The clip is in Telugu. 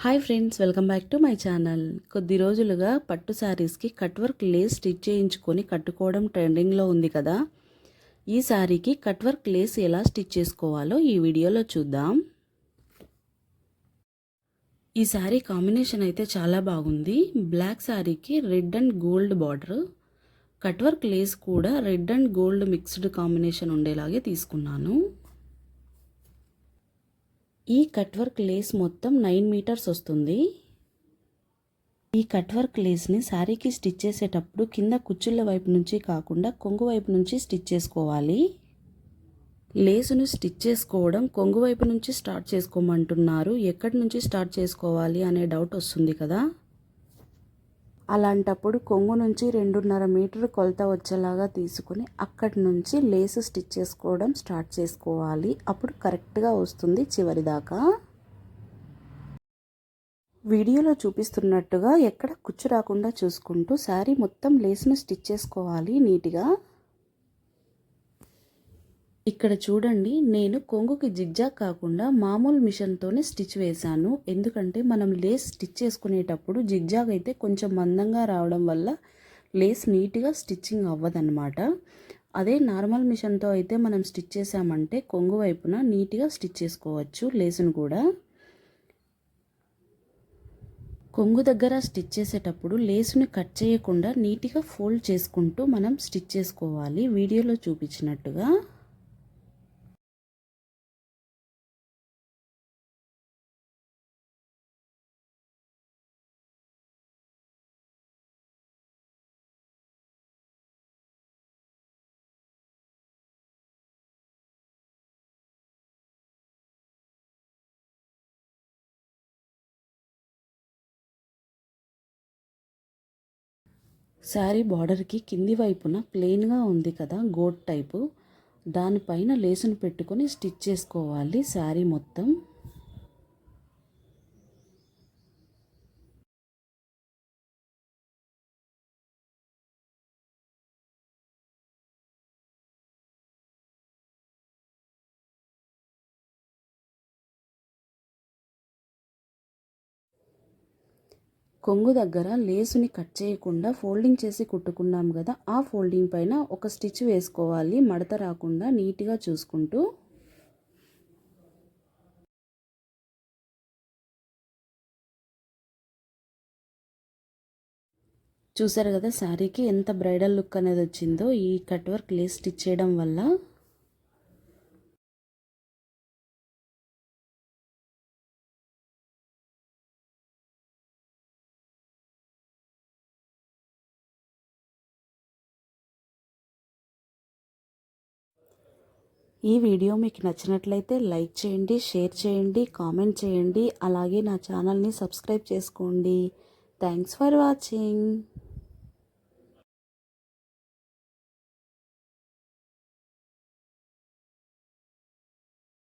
Hi friends, welcome back to my channel. కొద్ది రోజులుగా పట్టు శారీస్కి కట్ వర్క్ లేస్ స్టిచ్ చేయించుకొని కట్టుకోవడం ట్రెండింగ్లో ఉంది కదా. ఈ శారీకి కట్ వర్క్ లేస్ ఎలా స్టిచ్ చేసుకోవాలో ఈ వీడియోలో చూద్దాం. ఈ శారీ కాంబినేషన్ అయితే చాలా బాగుంది. బ్లాక్ శారీకి red and gold border, cut work lace కూడా red and gold mixed combination ఉండేలాగే తీసుకున్నాను. ఈ కట్ వర్క్ లేస్ మొత్తం 9 మీటర్స్ వస్తుంది. ఈ కట్ వర్క్ లేస్ని శారీకి స్టిచ్ చేసేటప్పుడు కింద కుచ్చుళ్ళ వైపు నుంచి కాకుండా కొంగు వైపు నుంచి స్టిచ్ చేసుకోవాలి. లేసును స్టిచ్ చేసుకోవడం కొంగు వైపు నుంచి స్టార్ట్ చేసుకోమంటున్నారు. ఎక్కడి నుంచి స్టార్ట్ చేసుకోవాలి అనే డౌట్ వస్తుంది కదా. అలాంటప్పుడు కొంగు నుంచి 2.5 మీటర్ కొలత వచ్చేలాగా తీసుకుని అక్కడి నుంచి లేసు స్టిచ్ చేసుకోవడం స్టార్ట్ చేసుకోవాలి. అప్పుడు కరెక్ట్గా వస్తుంది చివరి దాకా. వీడియోలో చూపిస్తున్నట్టుగా ఎక్కడ కుచ్చు రాకుండా చూసుకుంటూ శారీ మొత్తం లేసును స్టిచ్ చేసుకోవాలి నీట్గా. ఇక్కడ చూడండి, నేను కొంగుకి జిగ్జాగ్ కాకుండా మామూలు మిషన్తోనే స్టిచ్ వేశాను. ఎందుకంటే మనం లేస్ స్టిచ్ చేసుకునేటప్పుడు జిగ్జాగ్ అయితే కొంచెం మందంగా రావడం వల్ల లేస్ నీట్గా స్టిచ్చింగ్ అవ్వదన్నమాట. అదే నార్మల్ మిషన్తో అయితే మనం స్టిచ్ చేసామంటే కొంగు వైపున నీట్గా స్టిచ్ చేసుకోవచ్చు లేసును కూడా. కొంగు దగ్గర స్టిచ్ చేసేటప్పుడు లేసుని కట్ చేయకుండా నీట్గా ఫోల్డ్ చేసుకుంటూ మనం స్టిచ్ చేసుకోవాలి వీడియోలో చూపించినట్టుగా. శారీ బార్డర్కి కింది వైపున ప్లెయిన్గా ఉంది కదా గోట్ టైపు, దానిపైన లేసును పెట్టుకొని స్టిచ్ చేసుకోవాలి శారీ మొత్తం. కొంగు దగ్గర లేసుని కట్ చేయకుండా ఫోల్డింగ్ చేసి కుట్టుకున్నాం కదా, ఆ ఫోల్డింగ్ పైన ఒక స్టిచ్ వేసుకోవాలి మడత రాకుండా నీట్గా చూసుకుంటూ. చూసారు కదా శారీకి ఎంత బ్రైడల్ లుక్ అనేది వచ్చిందో ఈ కట్ వర్క్ లేస్ స్టిచ్ చేయడం వల్ల. ఈ వీడియో మీకు నచ్చినట్లయితే లైక్ చేయండి, షేర్ చేయండి, కామెంట్ చేయండి. అలాగే నా ఛానల్ని సబ్స్క్రైబ్ చేసుకోండి. Thanks for watching.